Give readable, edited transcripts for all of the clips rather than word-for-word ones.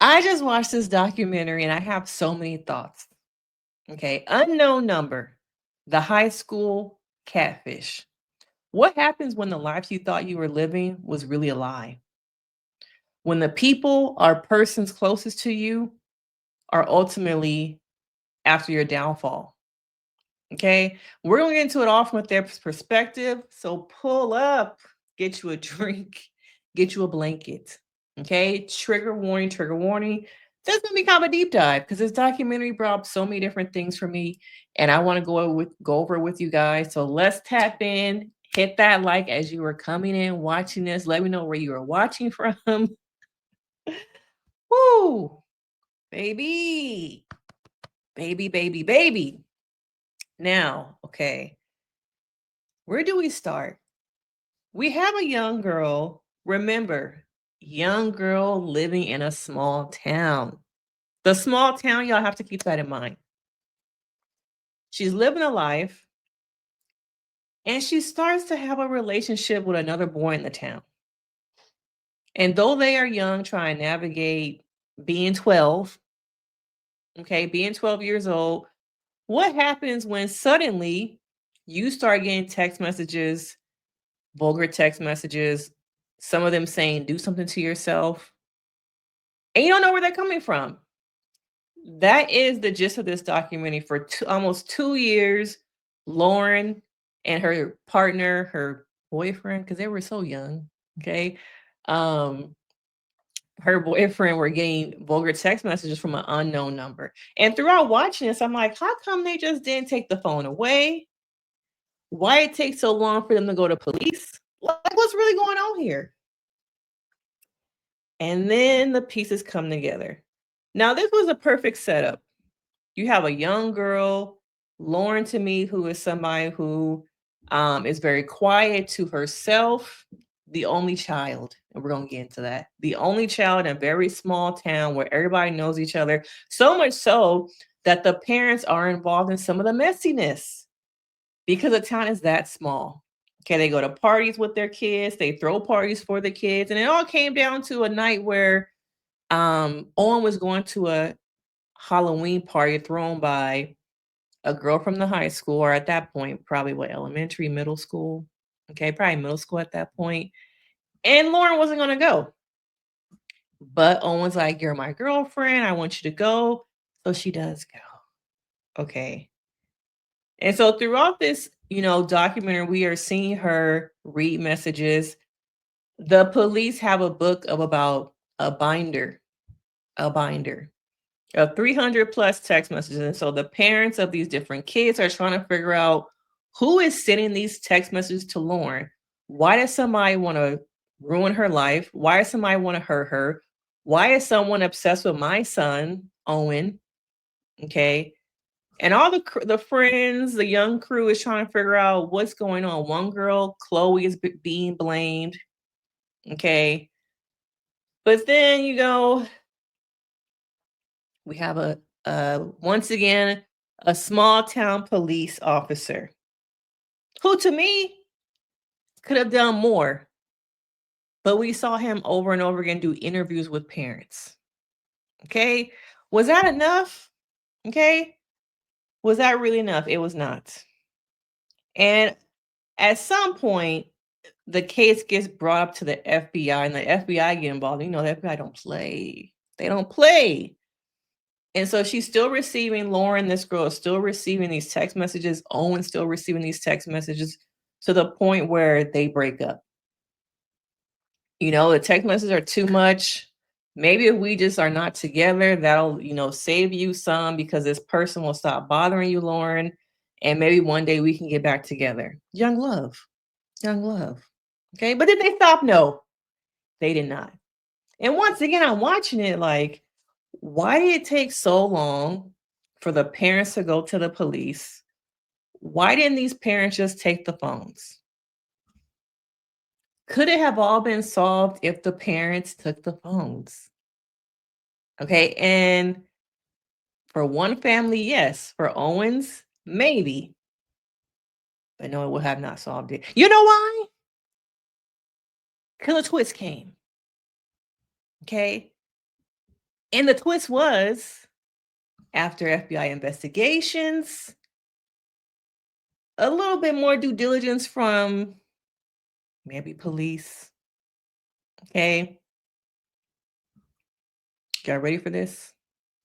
I just watched this documentary and I have so many thoughts. Okay. Unknown number, the high school catfish. What happens when the life you thought you were living was really a lie? When the people or persons closest to you are ultimately after your downfall. Okay. We're going to get into it all from a therapist's perspective. So pull up, get you a drink, get you a blanket. Okay. Trigger warning, trigger warning. That's going to be kind of a deep dive because this documentary brought up so many different things for me. And I want to go over with you guys. So let's tap in, hit that like as you were coming in, watching this. Let me know where you are watching from. Woo, baby, baby, baby, baby. Now, okay, where do we start? We have a young girl. Remember, young girl living in a small town. The small town, y'all have to keep that in mind. She's living a life and she starts to have a relationship with another boy in the town. And though they are young, trying to navigate being 12, okay, being 12 years old, what happens when suddenly you start getting text messages, vulgar text messages, some of them saying, do something to yourself, and you don't know where they're coming from? That is the gist of this documentary. For almost 2 years, Lauren and her partner, her boyfriend, because they were so young, okay, um, her boyfriend were getting vulgar text messages from an unknown number. And throughout watching this, I'm like, how come they just didn't take the phone away? Why it takes so long for them to go to police? Like, what's really going on here? And then the pieces come together. Now, this was a perfect setup. You have a young girl, Lauren, to me, who is somebody who is very quiet to herself, the only child. And we're going to get into that. The only child in a very small town where everybody knows each other. So much so that the parents are involved in some of the messiness because the town is that small. Okay, they go to parties with their kids, they throw parties for the kids, and it all came down to a night where Owen was going to a Halloween party thrown by a girl from the high school, or at that point, probably what, elementary, middle school. Okay, probably middle school at that point. And Lauren wasn't going to go. But Owen's like, you're my girlfriend. I want you to go. So she does go. Okay. And so throughout this, documentary, we are seeing her read messages. The police have a book of about a binder of 300 plus text messages. And so the parents of these different kids are trying to figure out who is sending these text messages to Lauren. Why does somebody want to ruin her life? Why does somebody want to hurt her? Why is someone obsessed with my son, Owen? Okay. And all the friends, the young crew is trying to figure out what's going on. One girl, Chloe, is being blamed. Okay. But then, we have once again, a small town police officer who to me could have done more. But we saw him over and over again do interviews with parents. Okay. Was that enough? Okay. Was that really enough? It was not. And at some point, the case gets brought up to the FBI and the FBI get involved. The FBI don't play. They don't play. And so she's still receiving, Lauren, this girl is still receiving these text messages. Owen's still receiving these text messages to the point where they break up. The text messages are too much. Maybe if we just are not together, that'll, save you some because this person will stop bothering you, Lauren. And maybe one day we can get back together. Young love. Okay. But did they stop? No, they did not. And once again, I'm watching it like, why did it take so long for the parents to go to the police? Why didn't these parents just take the phones? Could it have all been solved if the parents took the phones? Okay, and for one family, yes. For Owens, maybe. But no, it would have not solved it. You know why? Because a twist came. Okay? And the twist was, after FBI investigations, a little bit more due diligence from maybe police. Okay. Y'all ready for this?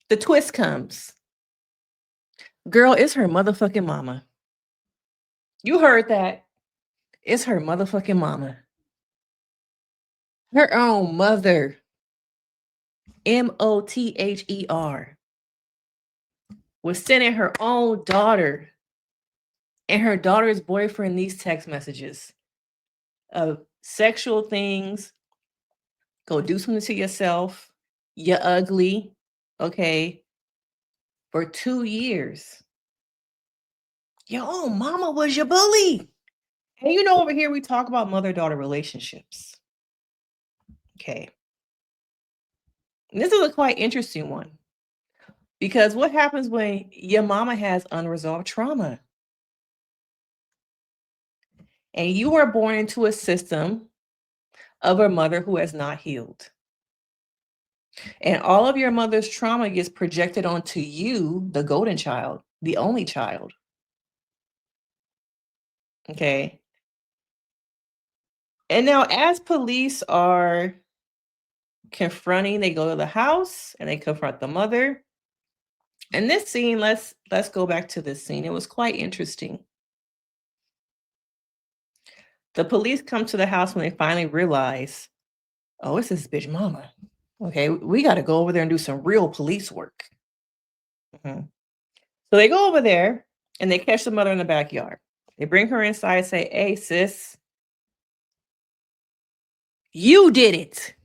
The twist comes. Girl, it's her motherfucking mama. You heard that. It's her motherfucking mama. Her own mother. Mother. Was sending her own daughter and her daughter's boyfriend these text messages of sexual things. Go do something to yourself. You're ugly. Okay. For 2 years. Your own mama was your bully. And you know, over here we talk about mother-daughter relationships. Okay. And this is a quite interesting one. Because what happens when your mama has unresolved trauma? And you are born into a system of a mother who has not healed. And all of your mother's trauma gets projected onto you, the golden child, the only child. Okay. And now, as police are confronting, they go to the house and they confront the mother. And this scene, let's go back to this scene. It was quite interesting. The police come to the house when they finally realize, oh, it's this bitch mama. Okay, we got to go over there and do some real police work. So they go over there and they catch the mother in the backyard. They bring her inside and say, hey, sis, you did it.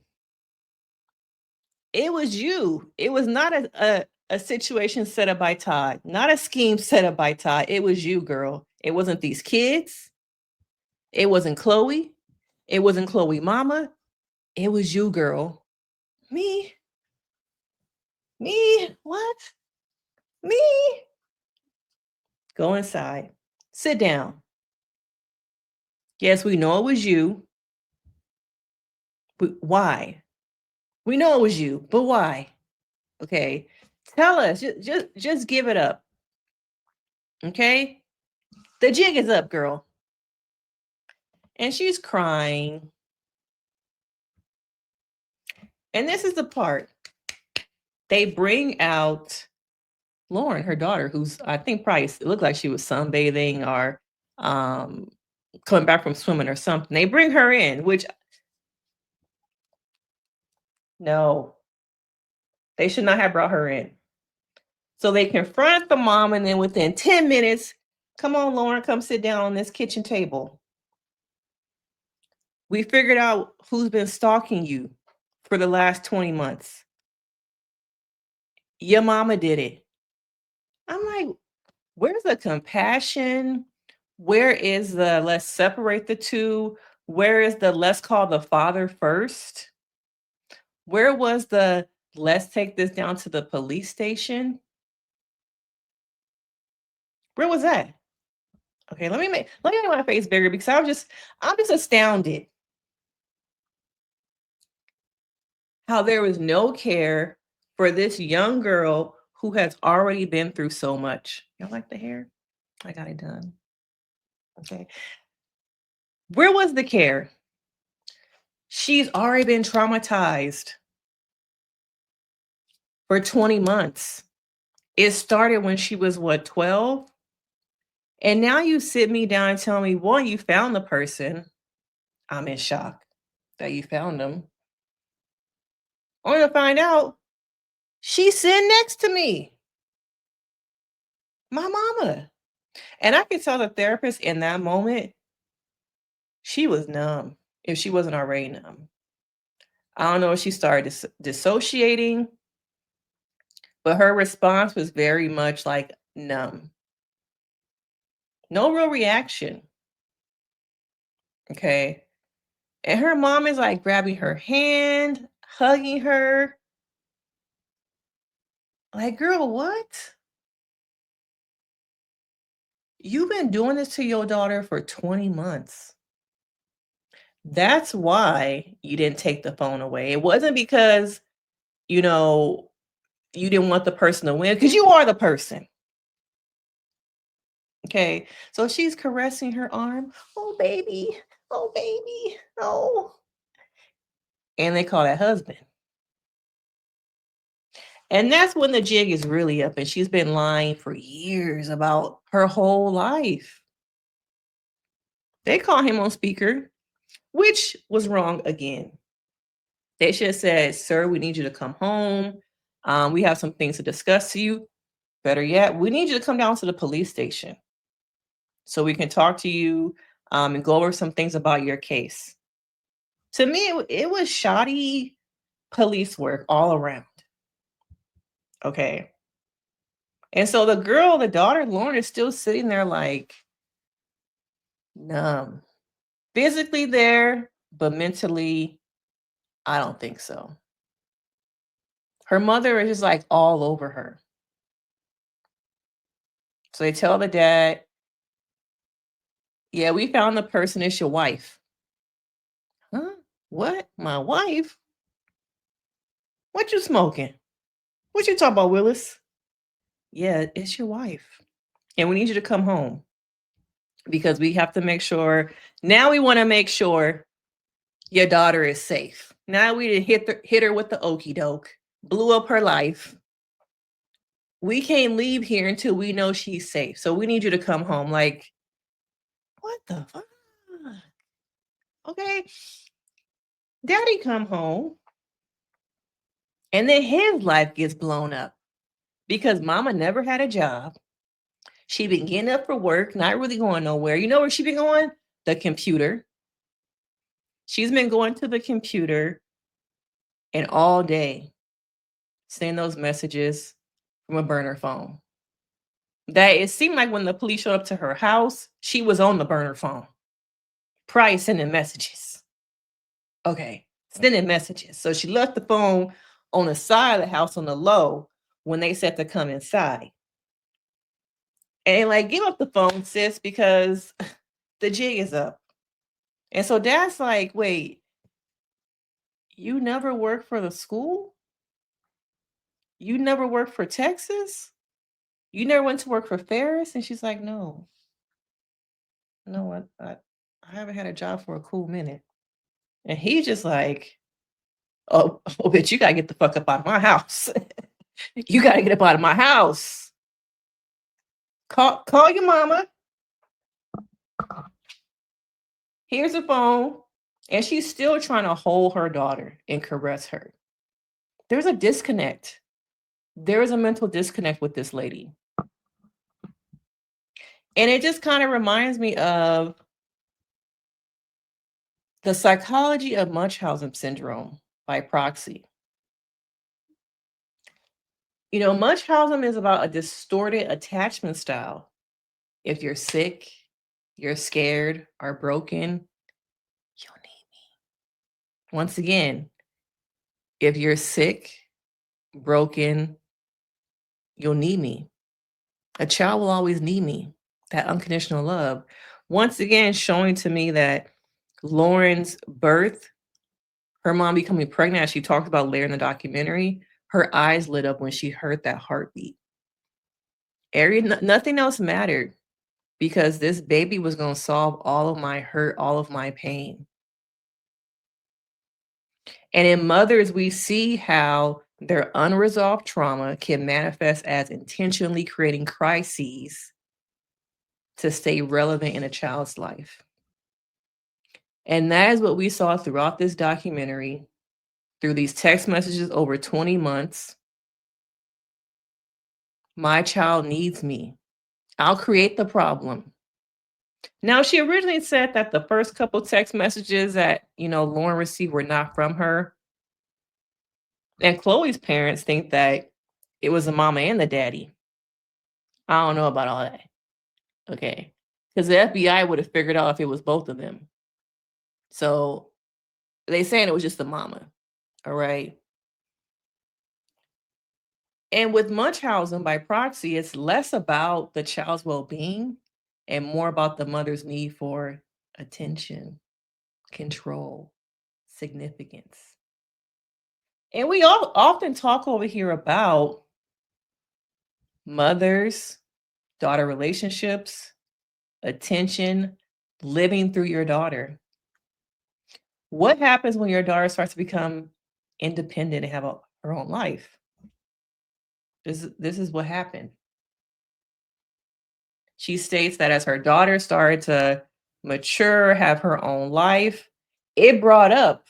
It was you. It was not a situation set up by Todd, not a scheme set up by Todd. It was you, girl. It wasn't these kids. It wasn't Chloe. It wasn't Chloe mama. It was you, girl. Me? What? Me? Go inside. Sit down. Yes, we know it was you. But why? We know it was you, but why? Okay. Tell us. Just give it up. Okay? The jig is up, girl. And she's crying. And this is the part. They bring out Lauren, her daughter, who's, I think, probably looked like she was sunbathing or coming back from swimming or something. They bring her in, which, no, they should not have brought her in. So they confront the mom, and then within 10 minutes, come on, Lauren, come sit down on this kitchen table. We figured out who's been stalking you for the last 20 months. Your mama did it. I'm like, where's the compassion? Where is the let's separate the two? Where is the let's call the father first? Where was the let's take this down to the police station? Where was that? Okay, let me make my face bigger because I'm just astounded how there was no care for this young girl who has already been through so much. Y'all like the hair? I got it done. Okay. Where was the care? She's already been traumatized for 20 months. It started when she was, what, 12? And now you sit me down and tell me, one, you found the person. I'm in shock that you found them. Only to find out she's sitting next to me. My mama. And I could tell the therapist in that moment, she was numb if she wasn't already numb. I don't know if she started dissociating, but her response was very much like numb. No real reaction. Okay. And her mom is like grabbing her hand, hugging her. Like, girl, what? You've been doing this to your daughter for 20 months. That's why you didn't take the phone away. It wasn't because, you know, You didn't want the person to win because you are the person. Okay. So she's caressing her arm. Oh, baby. Oh, baby. Oh. And they call that husband. And that's when the jig is really up. And she's been lying for years about her whole life. They call him on speaker, which was wrong again. They should have said, sir, we need you to come home. We have some things to discuss to you. Better yet, we need you to come down to the police station so we can talk to you and go over some things about your case. To me, it was shoddy police work all around. Okay. And so the girl, the daughter, Lauren, is still sitting there like numb. Physically there, but mentally, I don't think so. Her mother is just like all over her. So they tell the dad, yeah, we found the person. It's your wife. Huh? What? My wife? What you smoking? What you talking about, Willis? Yeah, it's your wife. And we need you to come home because we have to make sure. Now we want to make sure your daughter is safe. Now we didn't hit her with the okey doke, blew up her life. We can't leave here until we know she's safe. So we need you to come home. Like, what the fuck? Okay. Daddy come home. And then his life gets blown up because mama never had a job. She been getting up for work, not really going nowhere. You know where she been going? The computer. She's been going to the computer and all day sending those messages from a burner phone. That it seemed like when the police showed up to her house, she was on the burner phone. Probably sending messages. Okay, sending messages. So she left the phone on the side of the house on the low when they said to come inside. And like, give up the phone, sis, because the jig is up. And so dad's like, wait, you never worked for the school? You never worked for Texas? You never went to work for Ferris? And she's like, no, I haven't had a job for a cool minute. And he's just like, oh, bitch, you got to get the fuck up out of my house. You got to get up out of my house. Call your mama. Here's the phone. And she's still trying to hold her daughter and caress her. There's a disconnect. There is a mental disconnect with this lady. And it just kind of reminds me of The Psychology of Munchausen Syndrome by Proxy. You know, Munchausen is about a distorted attachment style. If you're sick, you're scared, or broken, you'll need me. Once again, if you're sick, broken, you'll need me. A child will always need me. That unconditional love. Once again, showing to me that Lauren's birth, her mom becoming pregnant, as she talked about later in the documentary, her eyes lit up when she heard that heartbeat. Nothing else mattered because this baby was going to solve all of my hurt, all of my pain. And in mothers, we see how their unresolved trauma can manifest as intentionally creating crises to stay relevant in a child's life. And that is what we saw throughout this documentary, through these text messages over 20 months. My child needs me. I'll create the problem. Now, she originally said that the first couple text messages that, Lauren received were not from her. And Chloe's parents think that it was the mama and the daddy. I don't know about all that. Okay. Because the FBI would have figured out if it was both of them. So they saying it was just the mama. All right. And with Munchausen by Proxy, it's less about the child's well-being and more about the mother's need for attention, control, significance. And we all often talk over here about mothers, daughter relationships, attention, living through your daughter. What happens when your daughter starts to become independent and have her own life? This is what happened. She states that as her daughter started to mature, have her own life, it brought up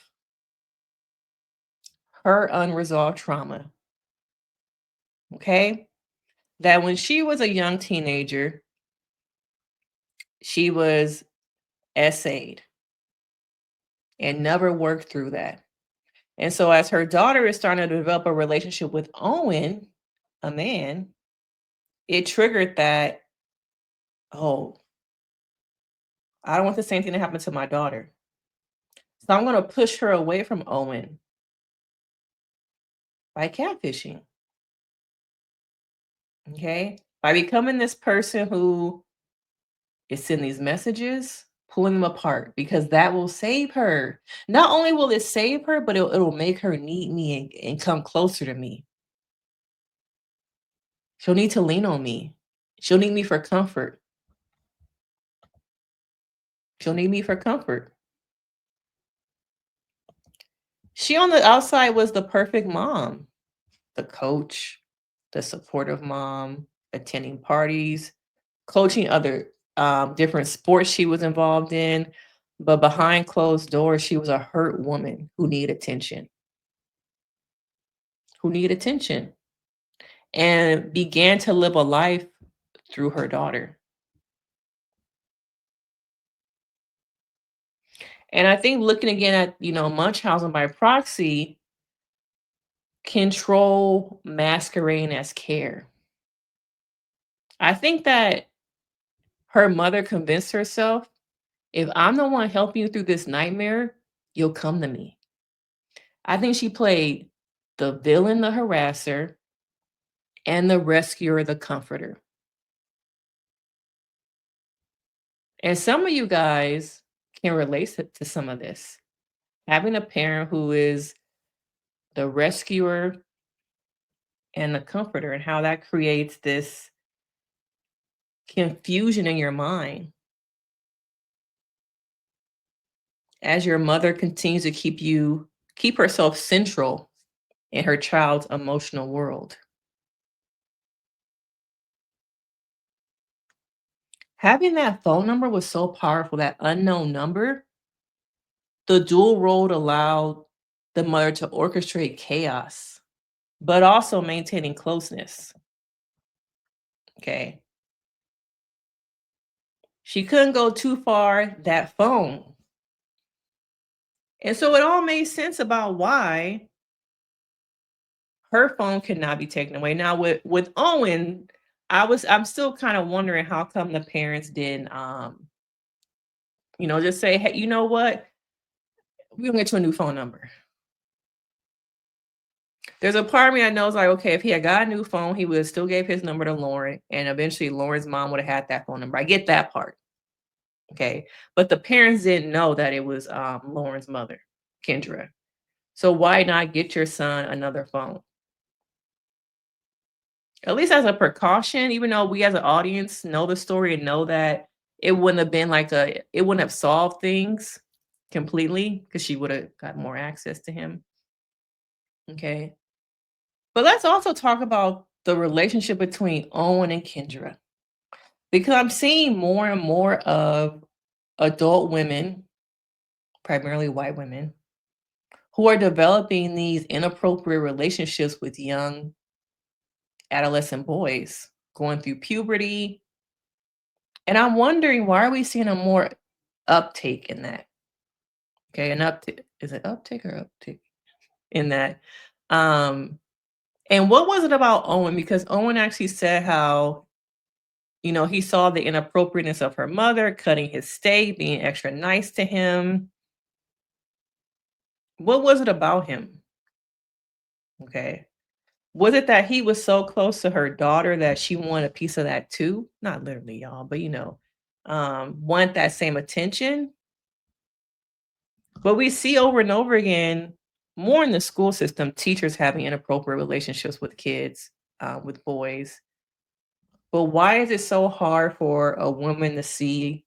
her unresolved trauma. Okay? That when she was a young teenager, she was essayed and never worked through that. And so as her daughter is starting to develop a relationship with Owen, a man, it triggered that, oh, I don't want the same thing to happen to my daughter. So I'm going to push her away from Owen by catfishing. Okay? By becoming this person who is sending these messages, pulling them apart, because that will save her. Not only will it save her, but it'll make her need me and come closer to me. She'll need to lean on me. She'll need me for comfort. She'll need me for comfort. She on the outside was the perfect mom, the coach, the supportive mom, attending parties, coaching other different sports she was involved in. But behind closed doors, she was a hurt woman who needed attention, and began to live a life through her daughter. And I think looking again at, Munchausen by proxy, control masquerading as care. I think that her mother convinced herself, if I'm the one helping you through this nightmare, you'll come to me. I think she played the villain, the harasser, and the rescuer, the comforter. And some of you guys can relate to some of this. Having a parent who is the rescuer and the comforter, and how that creates this confusion in your mind as your mother continues to keep herself central in her child's emotional world. Having that phone number was so powerful, that unknown number. The dual role allowed the mother to orchestrate chaos, but also maintaining closeness. Okay. She couldn't go too far, that phone. And so it all made sense about why her phone could not be taken away. Now with Owen, I'm still kind of wondering how come the parents didn't just say, hey, you know what? We're gonna get you a new phone number. There's a part of me that knows, like, okay, if he had got a new phone, he would have still gave his number to Lauren, and eventually Lauren's mom would have had that phone number. I get that part. Okay. But the parents didn't know that it was Lauren's mother, Kendra. So why not get your son another phone? At least as a precaution, even though we as an audience know the story and know that it wouldn't have been it wouldn't have solved things completely, because she would have got more access to him. Okay. But let's also talk about the relationship between Owen and Kendra, because I'm seeing more and more of adult women, primarily white women, who are developing these inappropriate relationships with young adolescent boys going through puberty. And I'm wondering, why are we seeing a more uptake in that? Okay, an uptick. Is it uptake or uptick in that? And what was it about Owen? Because Owen actually said how, he saw the inappropriateness of her mother cutting his steak, being extra nice to him. What was it about him? Okay. Was it that he was so close to her daughter that she wanted a piece of that too? Not literally, y'all, but want that same attention. But we see over and over again, more in the school system, teachers having inappropriate relationships with kids, with boys. But why is it so hard for a woman to see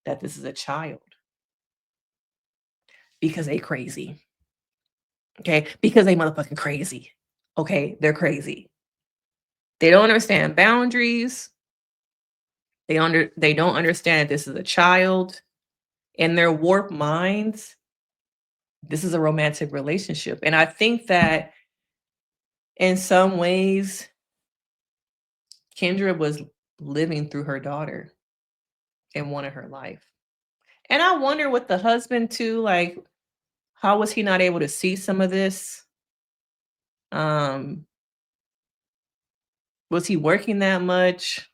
that this is a child? Because they crazy. Okay? Because they motherfucking crazy. Okay? They're crazy. They don't understand boundaries. They don't understand that this is a child. In their warped minds, this is a romantic relationship. And I think that in some ways, Kendra was living through her daughter and wanted her life. And I wonder with the husband too, like, how was he not able to see some of this? Um, was he working that much?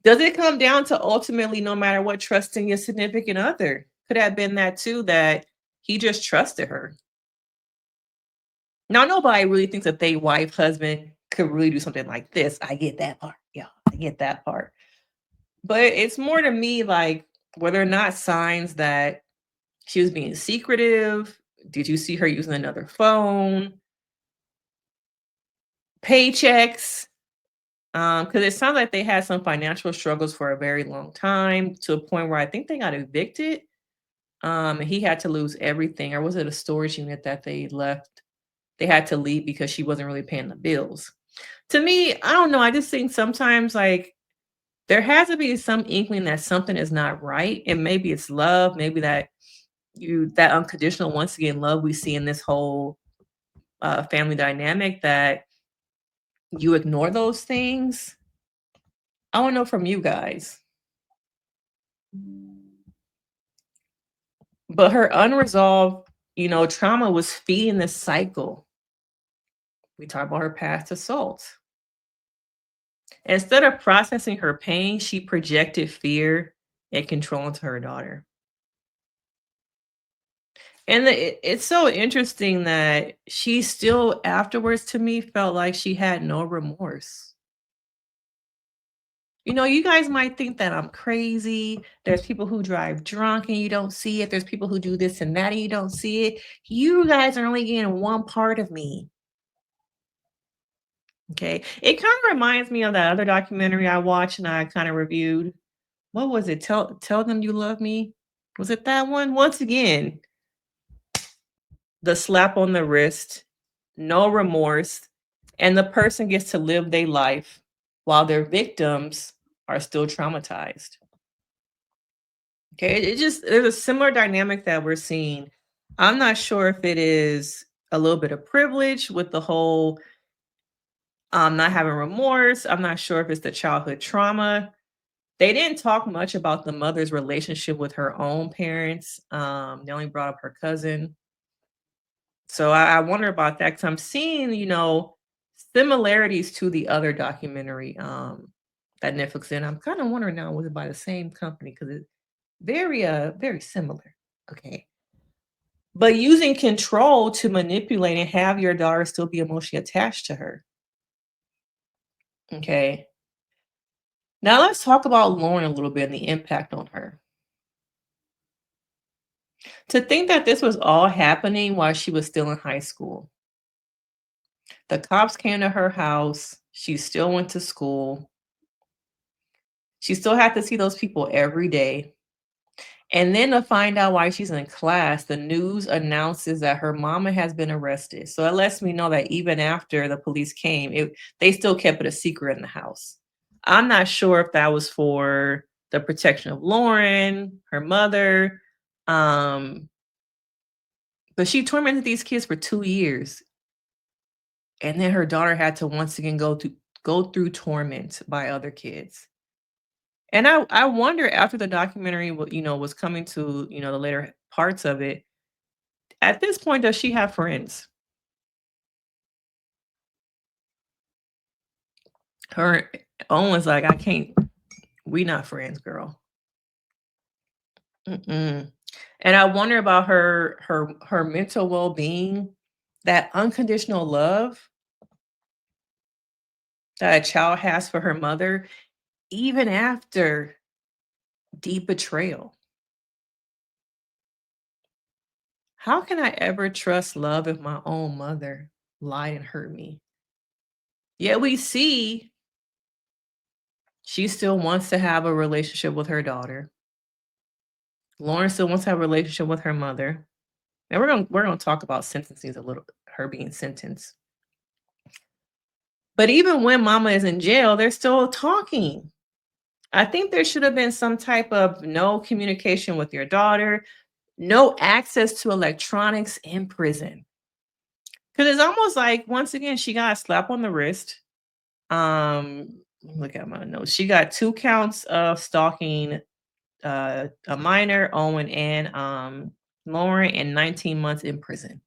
Does it come down to ultimately, no matter what, trusting your significant other? Could have been that too, that he just trusted her. Now, nobody really thinks that they wife, husband could really do something like this. I get that part. Yeah, I get that part. But it's more to me like whether or not signs that she was being secretive. Did you see her using another phone? Paychecks. Because it sounds like they had some financial struggles for a very long time to a point where I think they got evicted. And he had to lose everything. Or was it a storage unit that they left? They had to leave because she wasn't really paying the bills. To me, I don't know. I just think sometimes like there has to be some inkling that something is not right. And maybe it's love, maybe that unconditional, once again, love we see in this whole family dynamic that you ignore those things. I want to know from you guys. But her unresolved, trauma was feeding this cycle. We talk about her past assaults. Instead of processing her pain, she projected fear and control into her daughter. And it's so interesting that she still afterwards to me felt like she had no remorse. You guys might think that I'm crazy. There's people who drive drunk and you don't see it. There's people who do this and that and you don't see it. You guys are only getting one part of me. Okay. It kind of reminds me of that other documentary I watched and I kind of reviewed. What was it? Tell them you love me. Was it that one? Once again, the slap on the wrist, no remorse, and the person gets to live their life while their victims are still traumatized. Okay, it just there's a similar dynamic that we're seeing. I'm not sure if it is a little bit of privilege with the whole not having remorse. I'm not sure if it's the childhood trauma. They didn't talk much about the mother's relationship with her own parents. They only brought up her cousin. So I wonder about that because I'm seeing, similarities to the other documentary that Netflix did. I'm kind of wondering now, was it by the same company? Because it's very similar. Okay. But using control to manipulate and have your daughter still be emotionally attached to her. Okay. Now let's talk about Lauren a little bit and the impact on her. To think that this was all happening while she was still in high school. The cops came to her house. She still went to school. She still had to see those people every day. And then to find out why she's in class, the news announces that her mama has been arrested. So it lets me know that even after the police came, they still kept it a secret in the house. I'm not sure if that was for the protection of Lauren, her mother, um, but she tormented these kids for 2 years. And then her daughter had to once again go through torment by other kids. And I wonder after the documentary was coming to, the later parts of it, at this point, does she have friends? Her Owen's like, "I can't, we not friends, girl." Mm-mm. And I wonder about her mental well-being, that unconditional love that a child has for her mother, even after deep betrayal. How can I ever trust love if my own mother lied and hurt me? Yet we see She still wants to have a relationship with her daughter. Lauren still wants to have a relationship with her mother. And we're gonna talk about sentencing a little bit, her being sentenced. But even when mama is in jail, they're still talking. I think there should have been some type of no communication with your daughter, no access to electronics in prison. Because it's almost like, once again, she got a slap on the wrist. Look at my notes. She got 2 counts of stalking a minor, Owen, and Lauren, and 19 months in prison.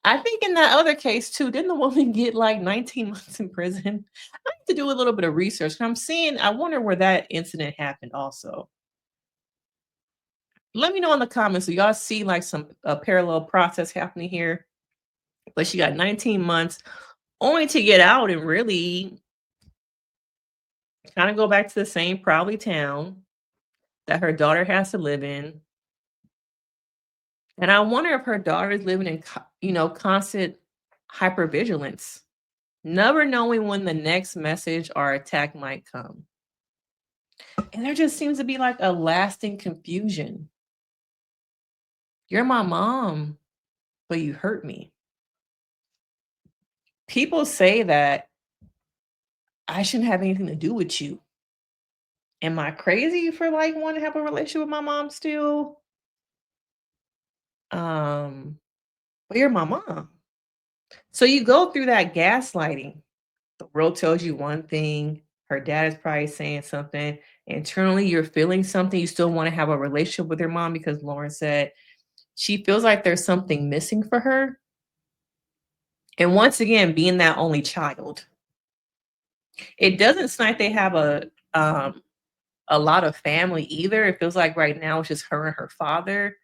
I think in that other case too, didn't the woman get like 19 months in prison? I have to do a little bit of research. I wonder where that incident happened also. Let me know in the comments. Do y'all see like some parallel process happening here? But she got 19 months only to get out and really kind of go back to the same probably town that her daughter has to live in. And I wonder if her daughter is living in, constant hypervigilance, never knowing when the next message or attack might come. And there just seems to be like a lasting confusion. You're my mom, but you hurt me. People say that I shouldn't have anything to do with you. Am I crazy for like wanting to have a relationship with my mom still? But you're my mom. So you go through that gaslighting. The world tells you one thing, her dad is probably saying something. Internally, you're feeling something. You still want to have a relationship with your mom because Lauren said she feels like there's something missing for her. And once again, being that only child, it doesn't seem like they have a lot of family either. It feels like right now it's just her and her father.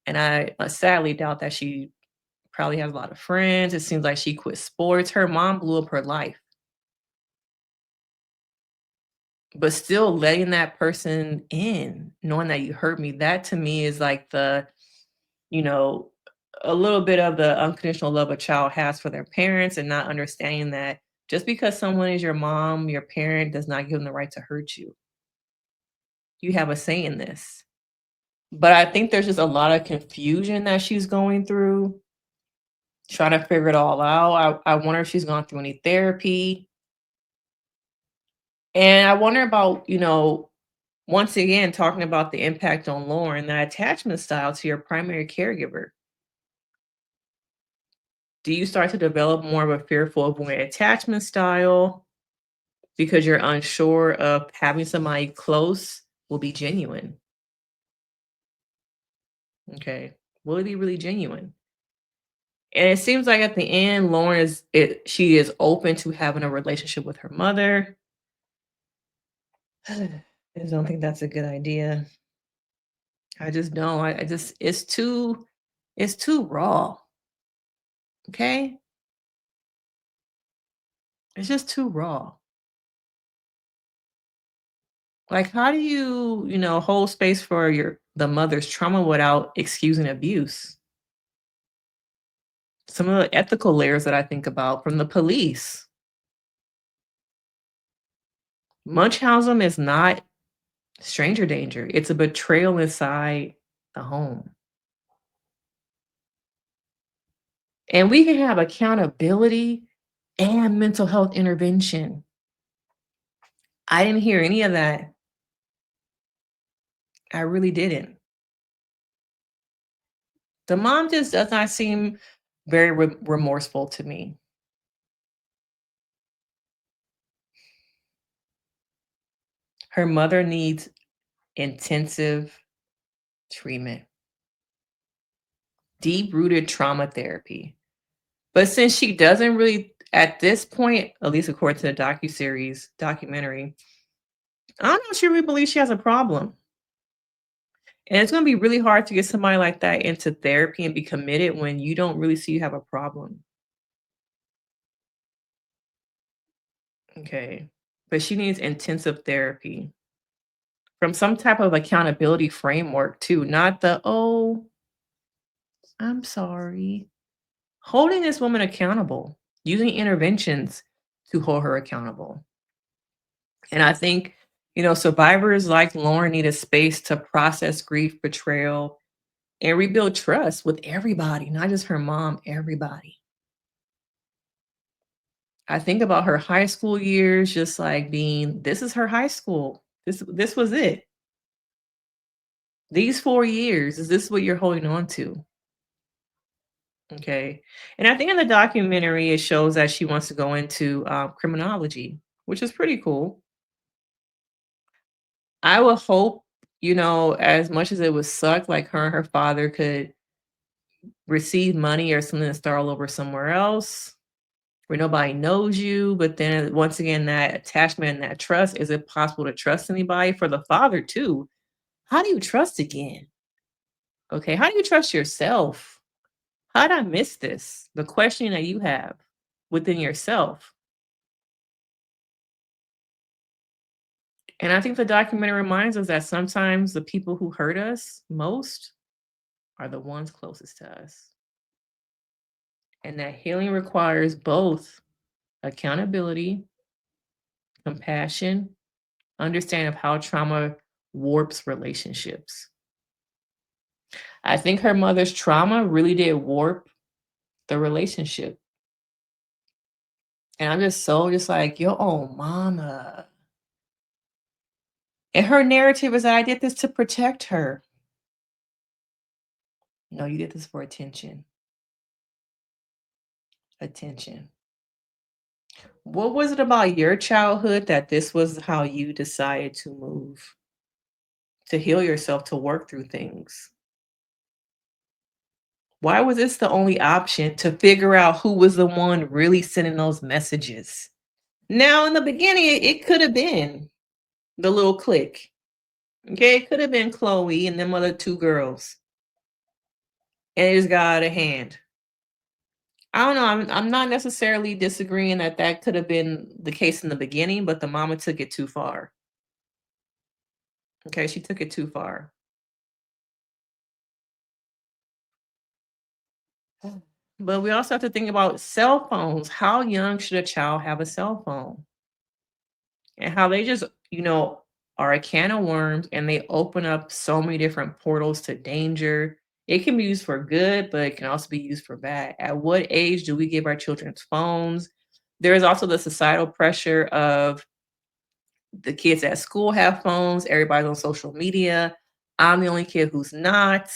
And I sadly doubt that she probably has a lot of friends. It seems like she quit sports. Her mom blew up her life. But still letting that person in, knowing that you hurt me, that to me is like you know, a little bit of the unconditional love a child has for their parents, and not understanding that just because someone is your mom, your parent, does not give them the right to hurt you. You have a say in this. But I think there's just a lot of confusion that she's going through, trying to figure it all out. I wonder if she's gone through any therapy. And I wonder about, once again, talking about the impact on Lauren, that attachment style to your primary caregiver. Do you start to develop more of a fearful avoidant attachment style because you're unsure of having somebody close will be genuine? Okay. Will it be really genuine? And it seems like at the end, she is open to having a relationship with her mother. I just don't think that's a good idea. I just don't. I just it's too raw. Okay? It's just too raw. Like, how do you, hold space for the mother's trauma without excusing abuse? Some of the ethical layers that I think about from the police. Munchausen is not stranger danger. It's a betrayal inside the home. And we can have accountability and mental health intervention. I didn't hear any of that. I really didn't. The mom just does not seem very remorseful to me. Her mother needs intensive treatment, deep rooted trauma therapy. But since she doesn't really, at this point, at least according to the documentary, I don't know if she really believes she has a problem. And it's going to be really hard to get somebody like that into therapy and be committed when you don't really see you have a problem. Okay. But she needs intensive therapy from some type of accountability framework too, not the, oh, I'm sorry. Holding this woman accountable, using interventions to hold her accountable. And I think, survivors like Lauren need a space to process grief, betrayal, and rebuild trust with everybody, not just her mom, everybody. I think about her high school years just like being, this is her high school. This was it. These 4 years, is this what you're holding on to? Okay. And I think in the documentary, it shows that she wants to go into criminology, which is pretty cool. I would hope, as much as it would suck, like her and her father could receive money or something to start all over somewhere else where nobody knows you. But then once again, that attachment and that trust, is it possible to trust anybody? For the father, too. How do you trust again? Okay. How do you trust yourself? How did I miss this? The question that you have within yourself. And I think the documentary reminds us that sometimes the people who hurt us most are the ones closest to us. And that healing requires both accountability, compassion, understanding of how trauma warps relationships. I think her mother's trauma really did warp the relationship. And I'm just like, yo, oh, mama. And her narrative is that I did this to protect her. No, you did this for attention. Attention. What was it about your childhood that this was how you decided to move, to heal yourself, to work through things? Why was this the only option to figure out who was the one really sending those messages? Now, in the beginning, it could have been the little clique. Okay, it could have been Chloe and them other two girls. And it just got out of hand. I don't know. I'm not necessarily disagreeing that that could have been the case in the beginning, but the mama took it too far. Okay, she took it too far. But we also have to think about cell phones. How young should a child have a cell phone? And how they just, are a can of worms and they open up so many different portals to danger. It can be used for good, but it can also be used for bad. At what age do we give our children phones? There is also the societal pressure of the kids at school have phones, everybody's on social media. I'm the only kid who's not.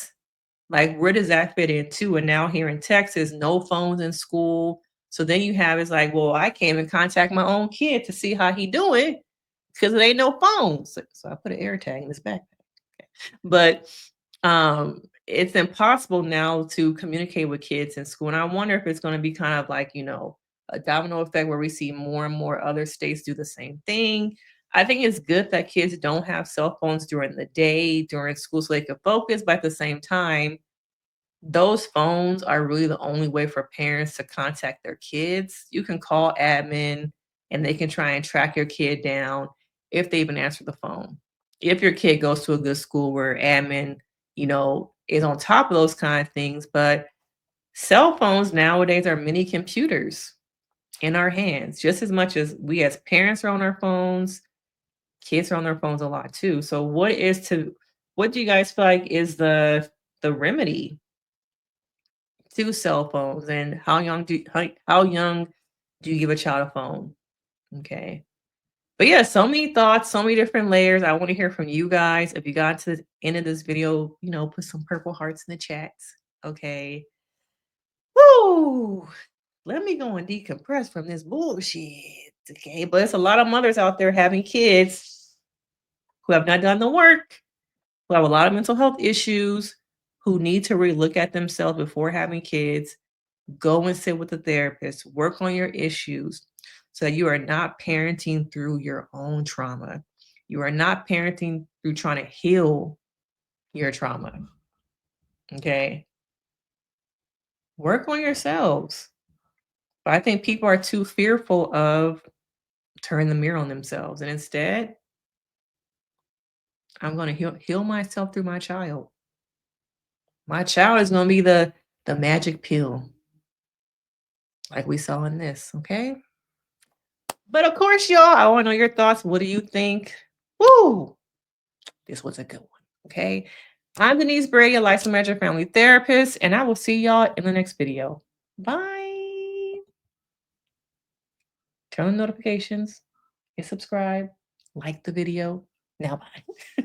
Like, where does that fit in too? And now here in Texas, no phones in school. So then you have it's like, well, I can't even contact my own kid to see how he doing because there ain't no phones. So I put an air tag in his backpack. But it's impossible now to communicate with kids in school. And I wonder if it's going to be kind of like, a domino effect where we see more and more other states do the same thing. I think it's good that kids don't have cell phones during the day, during school, so they can focus. But at the same time, those phones are really the only way for parents to contact their kids. You can call admin and they can try and track your kid down if they even answer the phone. If your kid goes to a good school where admin, is on top of those kind of things. But cell phones nowadays are mini computers in our hands, just as much as we as parents are on our phones, kids are on their phones a lot too. So what do you guys feel like is the remedy to cell phones, and how young do you give a child a phone? Okay. But yeah, so many thoughts, so many different layers. I want to hear from you guys. If you got to the end of this video, put some purple hearts in the chats. Okay. Woo! Let me go and decompress from this bullshit. Okay. But it's a lot of mothers out there having kids who have not done the work, who have a lot of mental health issues, who need to really look at themselves before having kids. Go and sit with a therapist, work on your issues so that you are not parenting through your own trauma. You are not parenting through trying to heal your trauma. Okay. Work on yourselves. But I think people are too fearful of turning the mirror on themselves. And instead, I'm going to heal myself through my child. My child is going to be the magic pill, like we saw in this. Okay. But of course, y'all, I want to know your thoughts. What do you think? Woo! This was a good one. Okay. I'm Denise Brady, a licensed marriage and family therapist, and I will see y'all in the next video. Bye. Turn on notifications, hit subscribe, like the video. Now, bye.